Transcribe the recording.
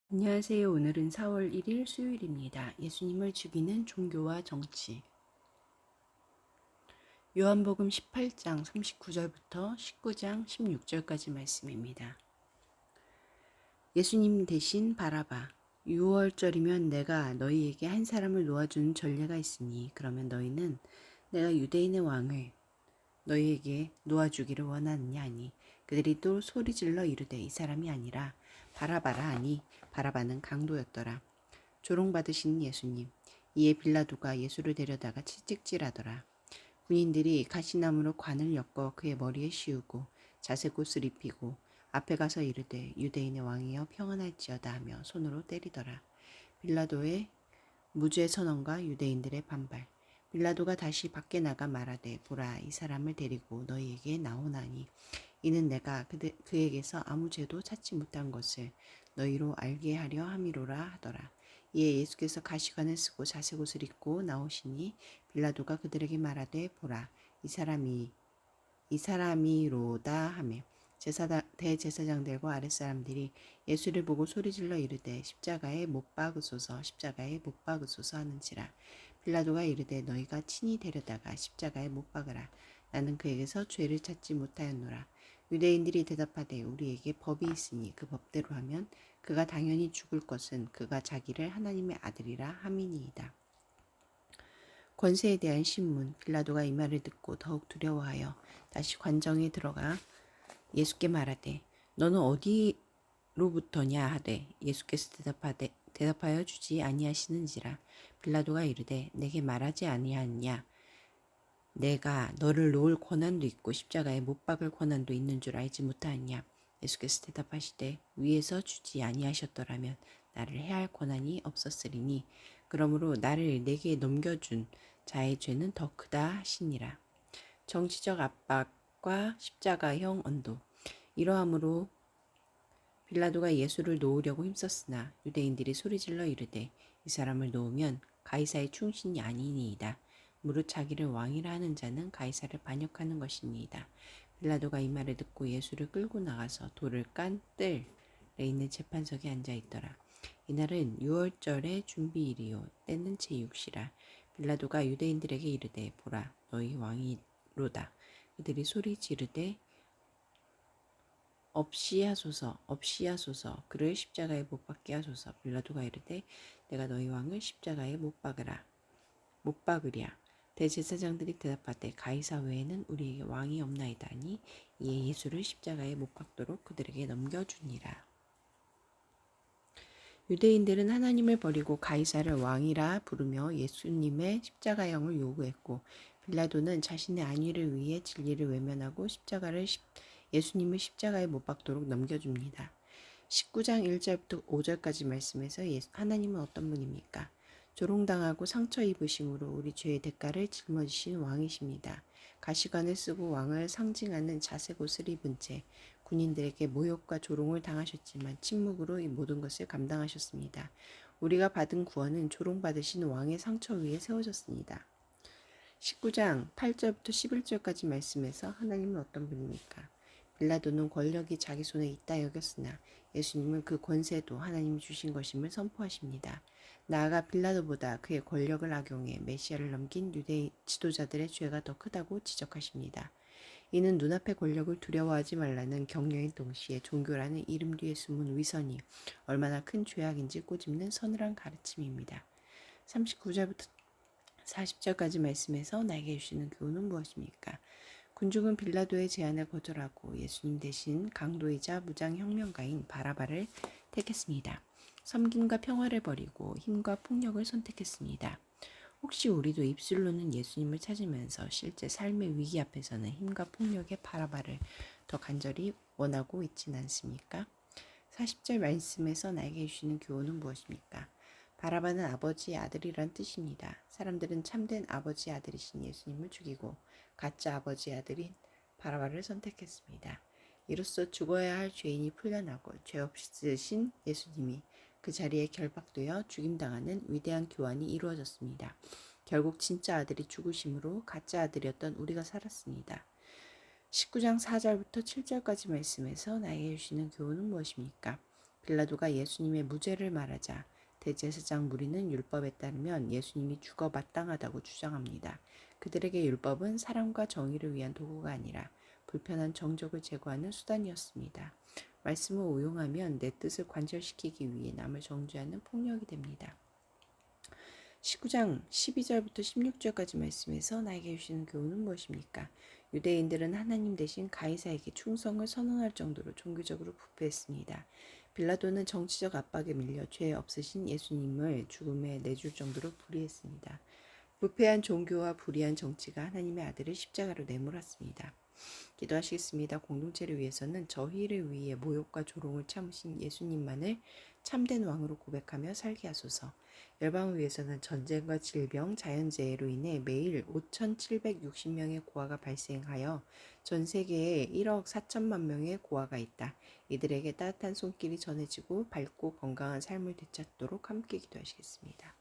안녕하세요. 오늘은 4월 1일 수요일입니다. 예수님을 죽이는 종교와 정치. 요한복음 18장 39절부터 19장 16절까지 말씀입니다. 예수님 대신 바라바. 6월절이면 내가 너희에게 한 사람을 놓아주는 전례가 있으니 그러면 너희는 내가 유대인의 왕을 너희에게 놓아주기를 원하느냐 하니 그들이 또 소리질러 이르되 이 사람이 아니라 바라바라 하니 바라바는 강도였더라. 조롱받으신 예수님. 이에 빌라도가 예수를 데려다가 채찍질하더라. 군인들이 가시나무로 관을 엮어 그의 머리에 씌우고 자색옷을 입히고 앞에 가서 이르되 유대인의 왕이여 평안할지어다 하며 손으로 때리더라. 빌라도의 무죄 선언과 유대인들의 반발. 빌라도가 다시 밖에 나가 말하되 보라 이 사람을 데리고 너희에게 나오나니 이는 내가 그에게서 아무 죄도 찾지 못한 것을 너희로 알게 하려 함이로라 하더라. 이에 예수께서 가시관을 쓰고 자색옷을 입고 나오시니 빌라도가 그들에게 말하되 보라 이 사람이로다 하며 대제사장들과 아랫사람들이 예수를 보고 소리질러 이르되 십자가에 못 박으소서 십자가에 못 박으소서 하는지라. 빌라도가 이르되 너희가 친히 데려다가 십자가에 못 박으라. 나는 그에게서 죄를 찾지 못하였노라. 유대인들이 대답하되 우리에게 법이 있으니 그 법대로 하면 그가 당연히 죽을 것은 그가 자기를 하나님의 아들이라 함이니이다. 권세에 대한 신문. 빌라도가 이 말을 듣고 더욱 두려워하여 다시 관정에 들어가 예수께 말하되 너는 어디로부터냐 하되 예수께서 대답하여 주지 아니하시는지라. 빌라도가 이르되 내게 말하지 아니하느냐 내가 너를 놓을 권한도 있고 십자가에 못 박을 권한도 있는 줄 알지 못하느냐. 예수께서 대답하시되 위에서 주지 아니하셨더라면 나를 해할 권한이 없었으리니 그러므로 나를 내게 넘겨준 자의 죄는 더 크다 하시니라. 정치적 압박과 십자가형 언도. 이러함으로 빌라도가 예수를 놓으려고 힘썼으나 유대인들이 소리질러 이르되 이 사람을 놓으면 가이사의 충신이 아니니이다. 무릇 자기를 왕이라 하는 자는 가이사를 반역하는 것이니이다. 빌라도가 이 말을 듣고 예수를 끌고 나가서 돌을 깐 뜰에 있는 재판석에 앉아 있더라. 이날은 6월절의 준비일이요 때는 제6시라. 빌라도가 유대인들에게 이르되 보라 너희 왕이로다. 그들이 소리 지르되 없이 하소서 그를 십자가에 못 박게 하소서. 빌라도가 이르되 내가 너희 왕을 십자가에 못 박으랴. 대제사장들이 대답하되 가이사 외에는 우리에게 왕이 없나이다 하니 이에 예수를 십자가에 못 박도록 그들에게 넘겨주니라. 유대인들은 하나님을 버리고 가이사를 왕이라 부르며 예수님의 십자가형을 요구했고 빌라도는 자신의 안위를 위해 진리를 외면하고 예수님을 십자가에 못 박도록 넘겨줍니다. 19장 1절부터 5절까지 말씀에서 하나님은 어떤 분입니까? 조롱당하고 상처 입으심으로 우리 죄의 대가를 짊어지신 왕이십니다. 가시관을 쓰고 왕을 상징하는 자색 옷을 입은 채 군인들에게 모욕과 조롱을 당하셨지만 침묵으로 이 모든 것을 감당하셨습니다. 우리가 받은 구원은 조롱받으신 왕의 상처 위에 세워졌습니다. 19장 8절부터 11절까지 말씀에서 하나님은 어떤 분입니까? 빌라도는 권력이 자기 손에 있다 여겼으나 예수님은 그 권세도 하나님이 주신 것임을 선포하십니다. 나아가 빌라도보다 그의 권력을 악용해 메시아를 넘긴 유대 지도자들의 죄가 더 크다고 지적하십니다. 이는 눈앞의 권력을 두려워하지 말라는 격려인 동시에 종교라는 이름 뒤에 숨은 위선이 얼마나 큰 죄악인지 꼬집는 서늘한 가르침입니다. 39절부터 40절까지 말씀에서 나에게 주시는 교훈은 무엇입니까? 군중은 빌라도의 제안을 거절하고 예수님 대신 강도이자 무장혁명가인 바라바를 택했습니다. 섬김과 평화를 버리고 힘과 폭력을 선택했습니다. 혹시 우리도 입술로는 예수님을 찾으면서 실제 삶의 위기 앞에서는 힘과 폭력의 바라바를 더 간절히 원하고 있진 않습니까? 40절 말씀에서 나에게 주시는 교훈은 무엇입니까? 바라바는 아버지의 아들이란 뜻입니다. 사람들은 참된 아버지의 아들이신 예수님을 죽이고 가짜 아버지의 아들인 바라바를 선택했습니다. 이로써 죽어야 할 죄인이 풀려나고 죄 없으신 예수님이 그 자리에 결박되어 죽임당하는 위대한 교환이 이루어졌습니다. 결국 진짜 아들이 죽으심으로 가짜 아들이었던 우리가 살았습니다. 19장 4절부터 7절까지 말씀에서 나에게 주시는 교훈은 무엇입니까? 빌라도가 예수님의 무죄를 말하자 대제사장 무리는 율법에 따르면 예수님이 죽어 마땅하다고 주장합니다. 그들에게 율법은 사랑과 정의를 위한 도구가 아니라 불편한 정적을 제거하는 수단이었습니다. 말씀을 오용하면 내 뜻을 관철시키기 위해 남을 정죄하는 폭력이 됩니다. 19장 12절부터 16절까지 말씀에서 나에게 주시는 교훈은 무엇입니까? 유대인들은 하나님 대신 가이사에게 충성을 선언할 정도로 종교적으로 부패했습니다. 빌라도는 정치적 압박에 밀려 죄 없으신 예수님을 죽음에 내줄 정도로 불의했습니다. 부패한 종교와 불의한 정치가 하나님의 아들을 십자가로 내몰았습니다. 기도하시겠습니다. 공동체를 위해서는 저희를 위해 모욕과 조롱을 참으신 예수님만을 참된 왕으로 고백하며 살게 하소서. 열방을 위해서는 전쟁과 질병, 자연재해로 인해 매일 5,760명의 고아가 발생하여 전 세계에 1억 4천만 명의 고아가 있다. 이들에게 따뜻한 손길이 전해지고 밝고 건강한 삶을 되찾도록 함께 기도하시겠습니다.